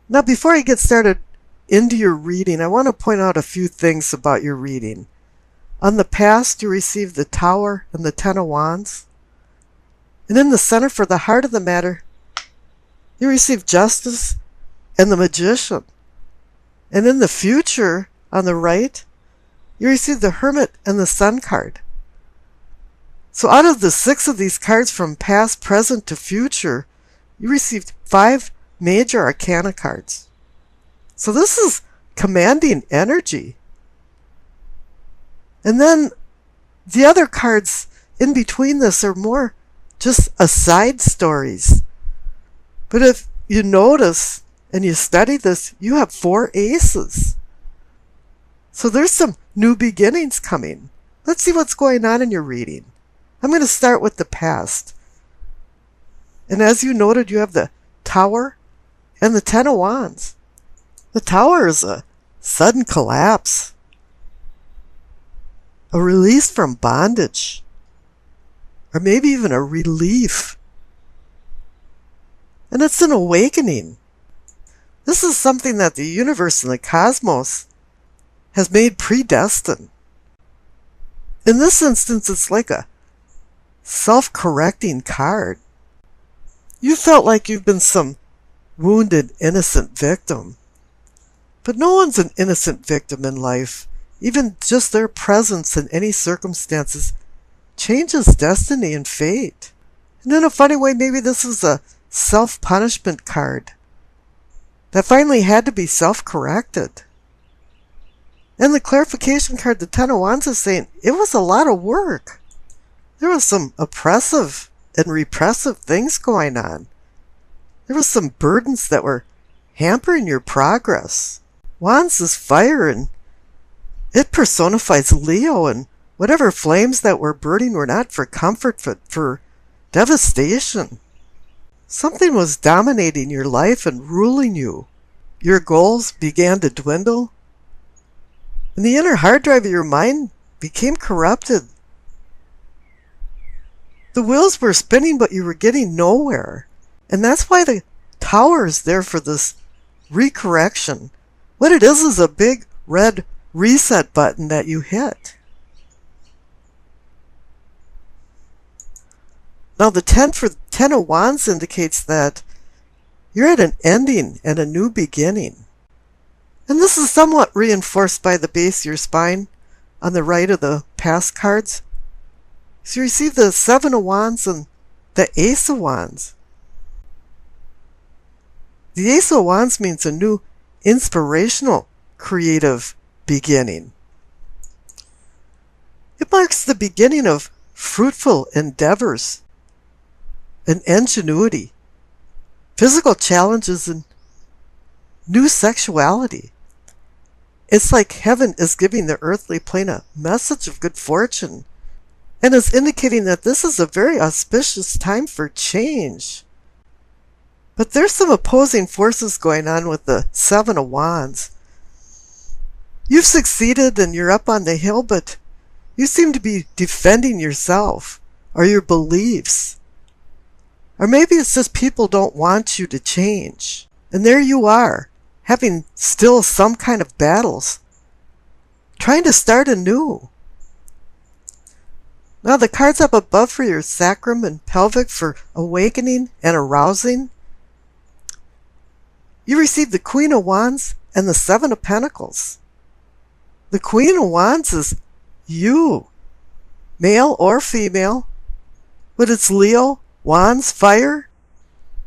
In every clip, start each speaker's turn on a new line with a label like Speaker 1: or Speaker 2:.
Speaker 1: Now, before I get started into your reading, I want to point out a few things about your reading. On the past, you received the Tower and the Ten of Wands. And in the center, for the heart of the matter, you received Justice and the Magician. And in the future, on the right, you received the Hermit and the Sun card. So out of the 6 of these cards from past, present to future, you received 5 major arcana cards. So this is commanding energy. And then the other cards in between this are more just aside stories. But if you notice and you study this, you have 4 aces. So there's some new beginnings coming. Let's see what's going on in your reading. I'm going to start with the past. And as you noted, you have the Tower and the Ten of Wands. The Tower is a sudden collapse, a release from bondage, or maybe even a relief. And it's an awakening. This is something that the universe and the cosmos has made predestined. In this instance, it's like a self-correcting card. You felt like you've been some wounded, innocent victim. But no one's an innocent victim in life. Even just their presence in any circumstances changes destiny and fate. And in a funny way, maybe this is a self-punishment card that finally had to be self-corrected. And the clarification card, the Ten of Wands, is saying it was a lot of work. There was some oppressive and repressive things going on. There was some burdens that were hampering your progress. Wands is fire, and it personifies Leo, and whatever flames that were burning were not for comfort, but for devastation. Something was dominating your life and ruling you. Your goals began to dwindle, and the inner hard drive of your mind became corrupted. The wheels were spinning, but you were getting nowhere. And that's why the Tower is there, for this recorrection. What it is a big red reset button that you hit. Now the 10 of Wands indicates that you're at an ending and a new beginning. And this is somewhat reinforced by the base of your spine on the right of the past cards. So you receive the 7 of Wands and the Ace of Wands. The Ace of Wands means a new inspirational, creative beginning. It marks the beginning of fruitful endeavors and ingenuity, physical challenges, and new sexuality. It's like heaven is giving the earthly plane a message of good fortune, and is indicating that this is a very auspicious time for change. But there's some opposing forces going on with the 7 of Wands. You've succeeded and you're up on the hill, but you seem to be defending yourself or your beliefs. Or maybe it's just people don't want you to change. And there you are, having still some kind of battles, trying to start anew. Now the cards up above for your sacrum and pelvic for awakening and arousing. You receive the Queen of Wands and the 7 of Pentacles. The Queen of Wands is you, male or female, but it's Leo, Wands, fire.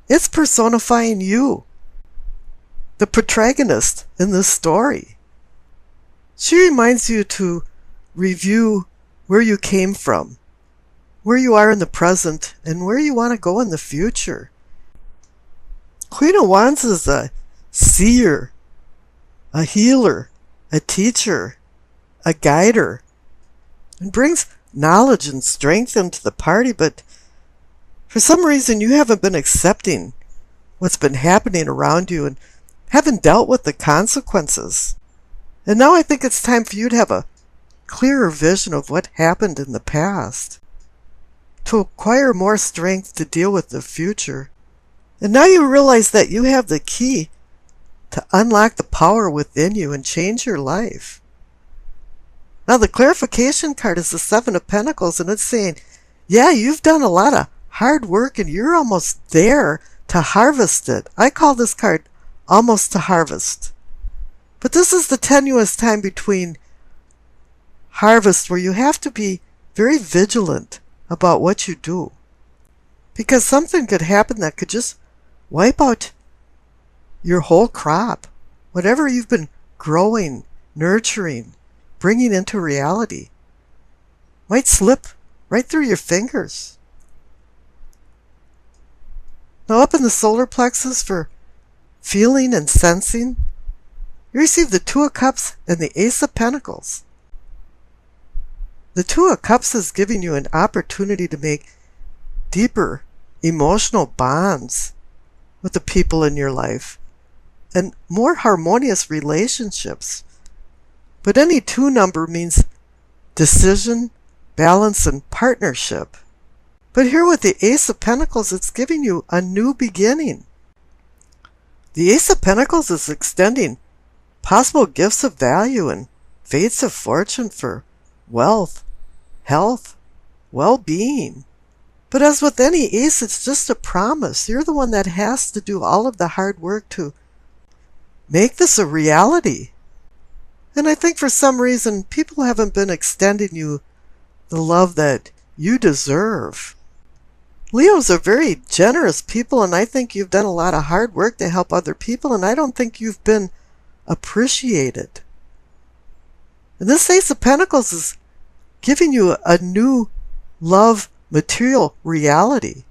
Speaker 1: It's personifying you, the protagonist in this story. She reminds you to review where you came from, where you are in the present, and where you want to go in the future. Queen of Wands is a seer, a healer, a teacher, a guider, and brings knowledge and strength into the party, but for some reason you haven't been accepting what's been happening around you and haven't dealt with the consequences. And now I think it's time for you to have a clearer vision of what happened in the past, to acquire more strength to deal with the future. And now you realize that you have the key to unlock the power within you and change your life. Now the clarification card is the Seven of Pentacles, and it's saying, yeah, you've done a lot of hard work and you're almost there to harvest it. I call this card almost to harvest. But this is the tenuous time between harvest where you have to be very vigilant about what you do. Because something could happen that could just wipe out your whole crop. Whatever you've been growing, nurturing, bringing into reality might slip right through your fingers. Now up in the solar plexus for feeling and sensing, you receive the Two of Cups and the Ace of Pentacles. The Two of Cups is giving you an opportunity to make deeper emotional bonds with the people in your life and more harmonious relationships. But any two number means decision, balance, and partnership. But here with the Ace of Pentacles, it's giving you a new beginning. The Ace of Pentacles is extending possible gifts of value and fates of fortune for wealth, health, well-being. But as with any ace, it's just a promise. You're the one that has to do all of the hard work to make this a reality. And I think for some reason, people haven't been extending you the love that you deserve. Leos are very generous people, and I think you've done a lot of hard work to help other people, and I don't think you've been appreciated. And this Ace of Pentacles is giving you a new love material reality.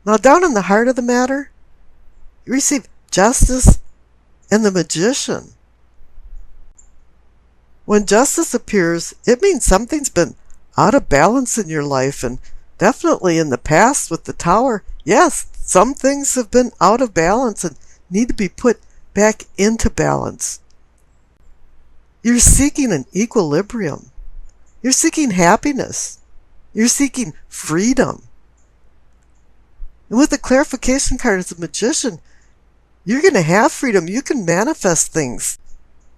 Speaker 1: Now down in the heart of the matter, you receive Justice and the Magician. When Justice appears, it means something's been out of balance in your life, and definitely in the past with the Tower, yes, some things have been out of balance and need to be put back into balance. You're seeking an equilibrium. You're seeking happiness. You're seeking freedom. And with the clarification card as a magician, you're going to have freedom. You can manifest things.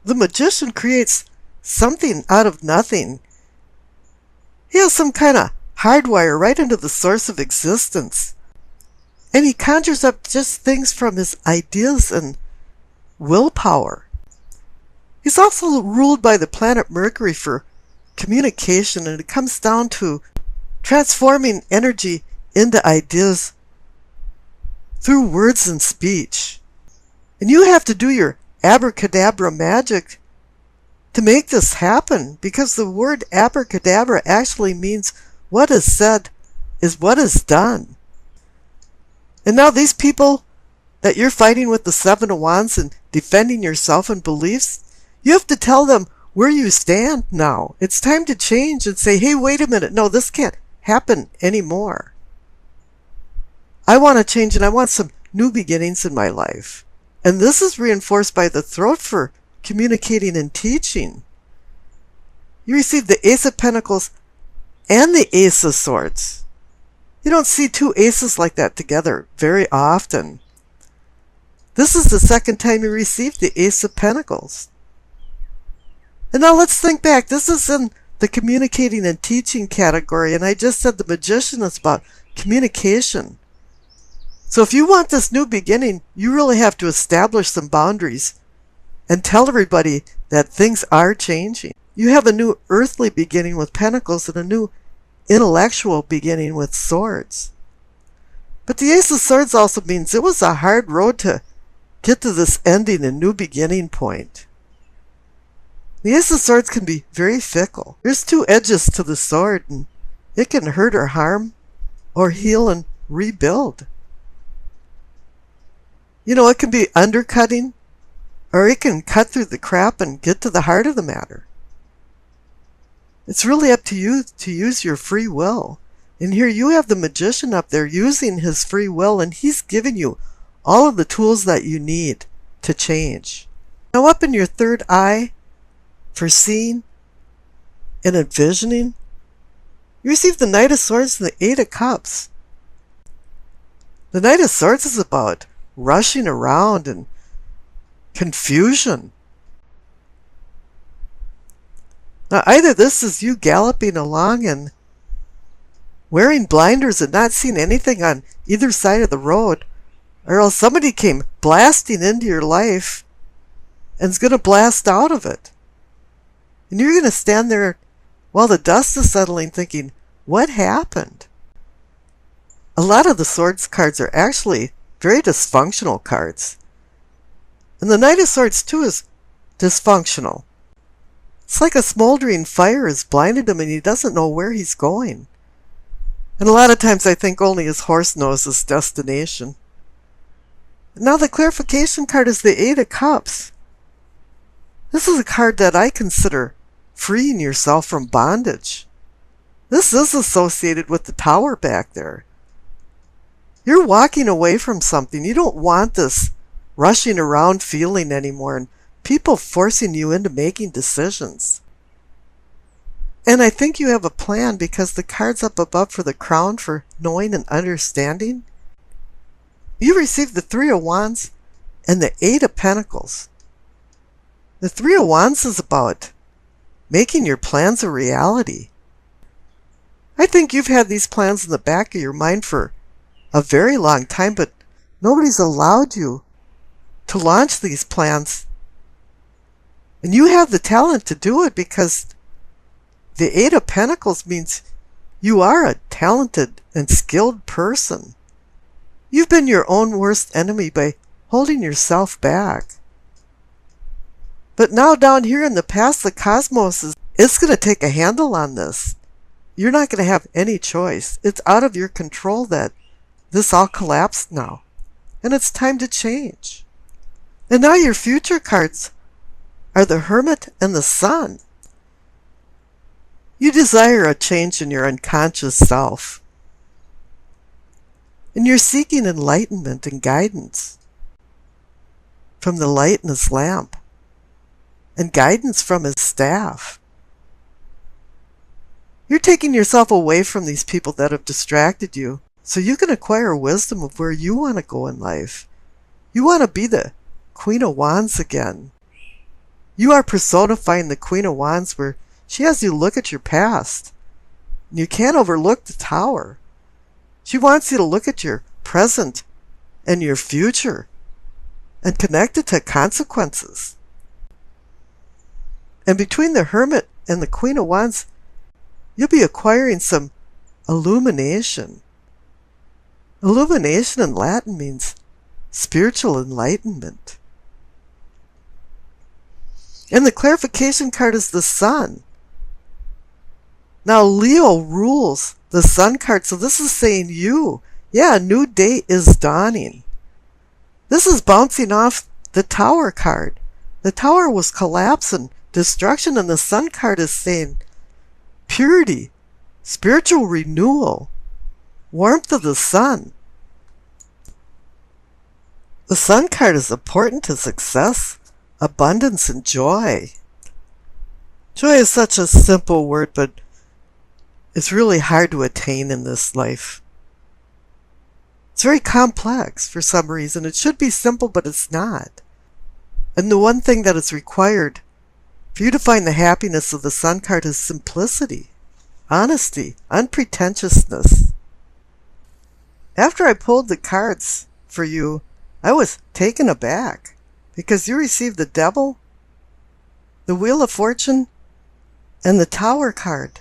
Speaker 1: The magician creates something out of nothing. He has some kind of hardwire right into the source of existence. And he conjures up just things from his ideas and willpower. He's also ruled by the planet Mercury for communication, and it comes down to transforming energy into ideas through words and speech. And you have to do your abracadabra magic to make this happen, because the word abracadabra actually means what is said is what is done. And now these people that you're fighting with the Seven of Wands and defending yourself and beliefs, you have to tell them where you stand now. It's time to change and say, hey, wait a minute. No, this can't happen anymore. I want to change, and I want some new beginnings in my life. And this is reinforced by the throat for communicating and teaching. You receive the Ace of Pentacles and the Ace of Swords. You don't see two aces like that together very often. This is the second time you received the Ace of Pentacles. And now let's think back. This is in the communicating and teaching category, and I just said the Magician is about communication. So if you want this new beginning, you really have to establish some boundaries and tell everybody that things are changing. You have a new earthly beginning with Pentacles and a new intellectual beginning with Swords. But the Ace of Swords also means it was a hard road to get to this ending and new beginning point. The Ace of Swords can be very fickle. There's two edges to the sword, and it can hurt or harm or heal and rebuild. You know, it can be undercutting, or it can cut through the crap and get to the heart of the matter. It's really up to you to use your free will. And here you have the Magician up there using his free will, and he's giving you all of the tools that you need to change. Now up in your third eye, for seeing and envisioning, you receive the Knight of Swords and the Eight of Cups. The Knight of Swords is about rushing around and confusion. Now, either this is you galloping along and wearing blinders and not seeing anything on either side of the road, or else somebody came blasting into your life and is going to blast out of it. And you're going to stand there while the dust is settling thinking, what happened? A lot of the Swords cards are actually very dysfunctional cards. And the Knight of Swords too is dysfunctional. It's like a smoldering fire has blinded him and he doesn't know where he's going. And a lot of times I think only his horse knows his destination. Now the clarification card is the Eight of Cups. This is a card that I consider freeing yourself from bondage. This is associated with the Tower back there. You're walking away from something. You don't want this rushing around feeling anymore and people forcing you into making decisions. And I think you have a plan because the cards up above for the Crown for knowing and understanding. You received the Three of Wands and the Eight of Pentacles. The Three of Wands is about making your plans a reality. I think you've had these plans in the back of your mind for a very long time, but nobody's allowed you to launch these plans. And you have the talent to do it because the Eight of Pentacles means you are a talented and skilled person. You've been your own worst enemy by holding yourself back. But now down here in the past, the cosmos it's going to take a handle on this. You're not going to have any choice. It's out of your control that this all collapsed now. And it's time to change. And now your future cards are the Hermit and the Sun. You desire a change in your unconscious self. And you're seeking enlightenment and guidance from the light in his lamp and guidance from his staff. You're taking yourself away from these people that have distracted you so you can acquire wisdom of where you want to go in life. You want to be the Queen of Wands again. You are personifying the Queen of Wands where she has you look at your past. You can't overlook the Tower. She wants you to look at your present and your future and connect it to consequences. And between the Hermit and the Queen of Wands, you'll be acquiring some illumination. Illumination in Latin means spiritual enlightenment. And the clarification card is the Sun. Now Leo rules the Sun card, so this is saying you. Yeah, a new day is dawning. This is bouncing off the Tower card. The Tower was collapse and destruction, and the Sun card is saying purity, spiritual renewal, warmth of the sun. The Sun card is important to success, abundance, and joy. Joy is such a simple word, but it's really hard to attain in this life. It's very complex for some reason. It should be simple, but it's not. And the one thing that is required for you to find the happiness of the Sun card is simplicity, honesty, unpretentiousness. After I pulled the cards for you, I was taken aback because you received the Devil, the Wheel of Fortune, and the Tower card.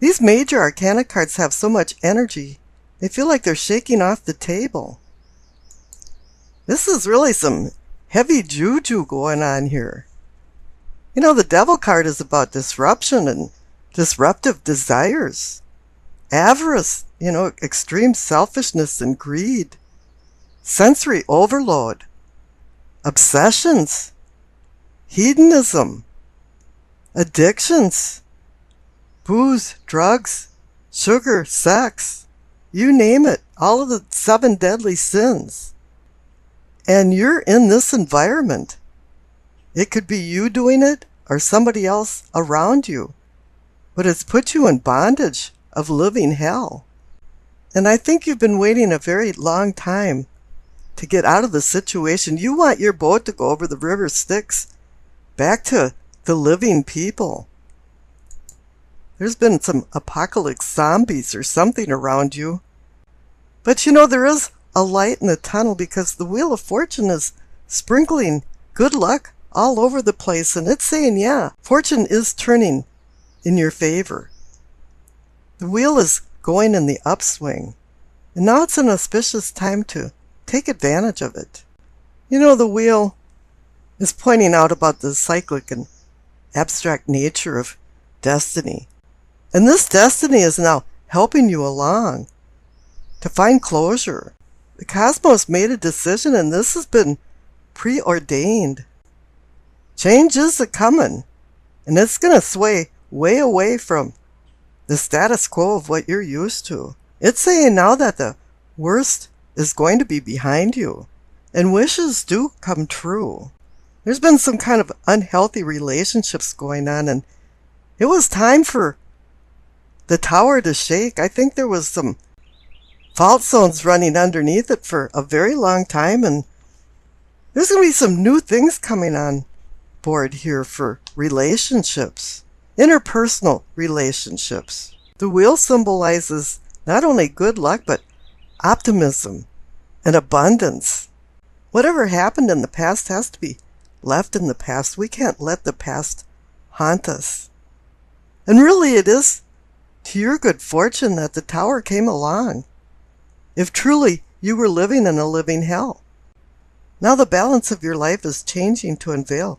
Speaker 1: These major arcana cards have so much energy, they feel like they're shaking off the table. This is really some heavy juju going on here. You know, the Devil card is about disruption and disruptive desires, avarice, extreme selfishness and greed, sensory overload, obsessions, hedonism, addictions, booze, drugs, sugar, sex, you name it, all of the 7 deadly sins. And you're in this environment. It could be you doing it or somebody else around you, but it's put you in bondage of living hell. And I think you've been waiting a very long time to get out of the situation. You want your boat to go over the river Styx back to the living people. There's been some apocalypse zombies or something around you. But there is a light in the tunnel, because the Wheel of Fortune is sprinkling good luck all over the place, and it's saying, yeah, fortune is turning in your favor. The wheel is going in the upswing, and now it's an auspicious time to take advantage of it. The wheel is pointing out about the cyclic and abstract nature of destiny. And this destiny is now helping you along to find closure. The cosmos made a decision, and this has been preordained. Change is a-coming, and it's going to sway way away from the status quo of what you're used to. It's saying now that the worst is going to be behind you, and wishes do come true. There's been some kind of unhealthy relationships going on, and it was time for the tower to shake. I think there was some fault zones running underneath it for a very long time, and there's going to be some new things coming on board here for relationships, interpersonal relationships. The wheel symbolizes not only good luck, but optimism and abundance. Whatever happened in the past has to be left in the past. We can't let the past haunt us. And really it is to your good fortune that the tower came along, if truly you were living in a living hell. Now the balance of your life is changing to unveil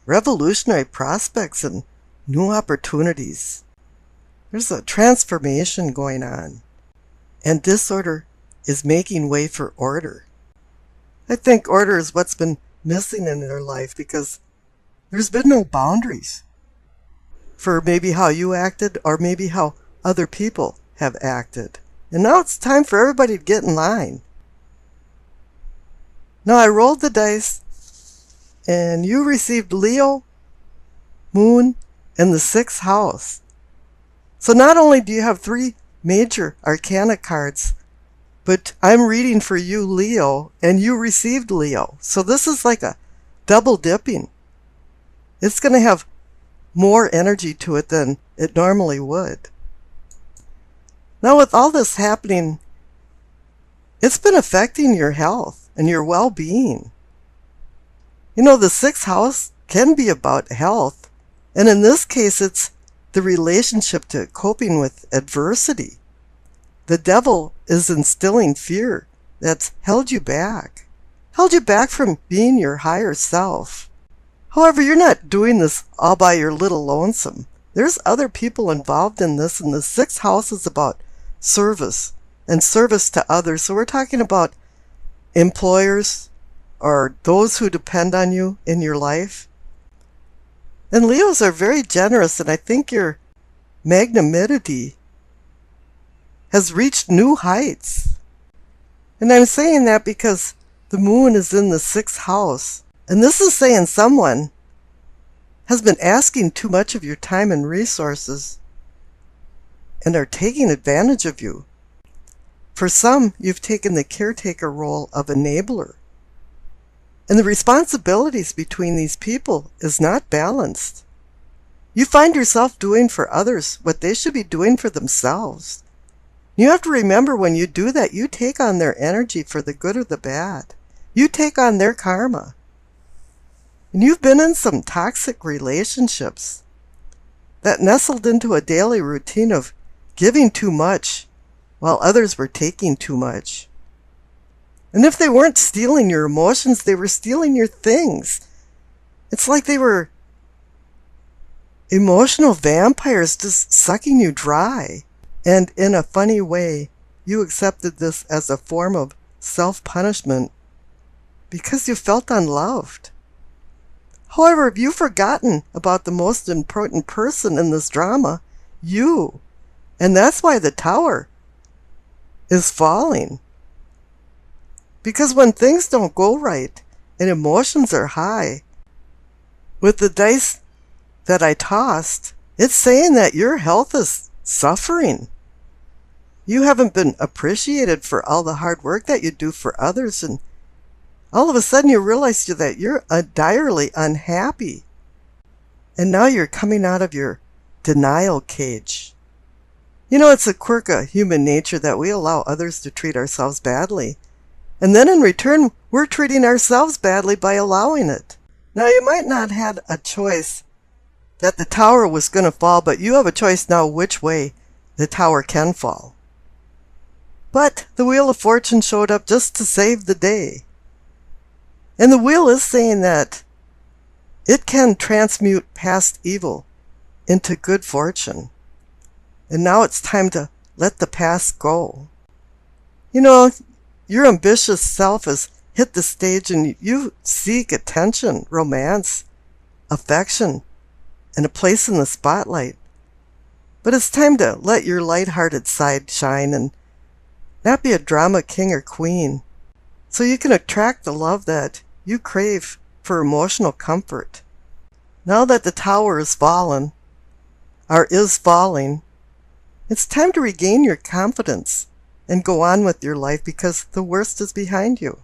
Speaker 1: revolutionary prospects and new opportunities. There's a transformation going on, and disorder is making way for order. I think order is what's been missing in your life, because there's been no boundaries for maybe how you acted or maybe how other people have acted. And now it's time for everybody to get in line. Now I rolled the dice, and you received Leo, Moon, and the 6th house. So not only do you have 3 major arcana cards, but I'm reading for you Leo, and you received Leo. So this is like a double dipping. It's going to have more energy to it than it normally would. Now with all this happening, it's been affecting your health and your well-being. The 6th house can be about health, and in this case it's the relationship to coping with adversity. The devil is instilling fear that's held you back from being your higher self. However, you're not doing this all by your little lonesome. There's other people involved in this, and the 6th house is about service and service to others. So we're talking about employers or those who depend on you in your life. And Leos are very generous, and I think your magnanimity has reached new heights. And I'm saying that because the moon is in the 6th house. And this is saying someone has been asking too much of your time and resources and are taking advantage of you. For some, you've taken the caretaker role of enabler. And the responsibilities between these people is not balanced. You find yourself doing for others what they should be doing for themselves. You have to remember, when you do that, you take on their energy for the good or the bad. You take on their karma. And you've been in some toxic relationships that nestled into a daily routine of giving too much while others were taking too much. And if they weren't stealing your emotions, they were stealing your things. It's like they were emotional vampires just sucking you dry. And in a funny way, you accepted this as a form of self-punishment because you felt unloved. However, if you've forgotten about the most important person in this drama, you. And that's why the tower is falling. Because when things don't go right and emotions are high, with the dice that I tossed, it's saying that your health is suffering. You haven't been appreciated for all the hard work that you do for others, and all of a sudden you realize that you're direly unhappy. And now you're coming out of your denial cage. You know, it's a quirk of human nature that we allow others to treat ourselves badly. And then in return, we're treating ourselves badly by allowing it. Now, you might not have had a choice that the tower was going to fall, but you have a choice now which way the tower can fall. But the Wheel of Fortune showed up just to save the day. And the wheel is saying that it can transmute past evil into good fortune. And now it's time to let the past go. You know, your ambitious self has hit the stage and you seek attention, romance, affection, and a place in the spotlight. But it's time to let your light-hearted side shine and not be a drama king or queen, so you can attract the love that you crave for emotional comfort. Now that the tower is fallen, or is falling, it's time to regain your confidence and go on with your life because the worst is behind you.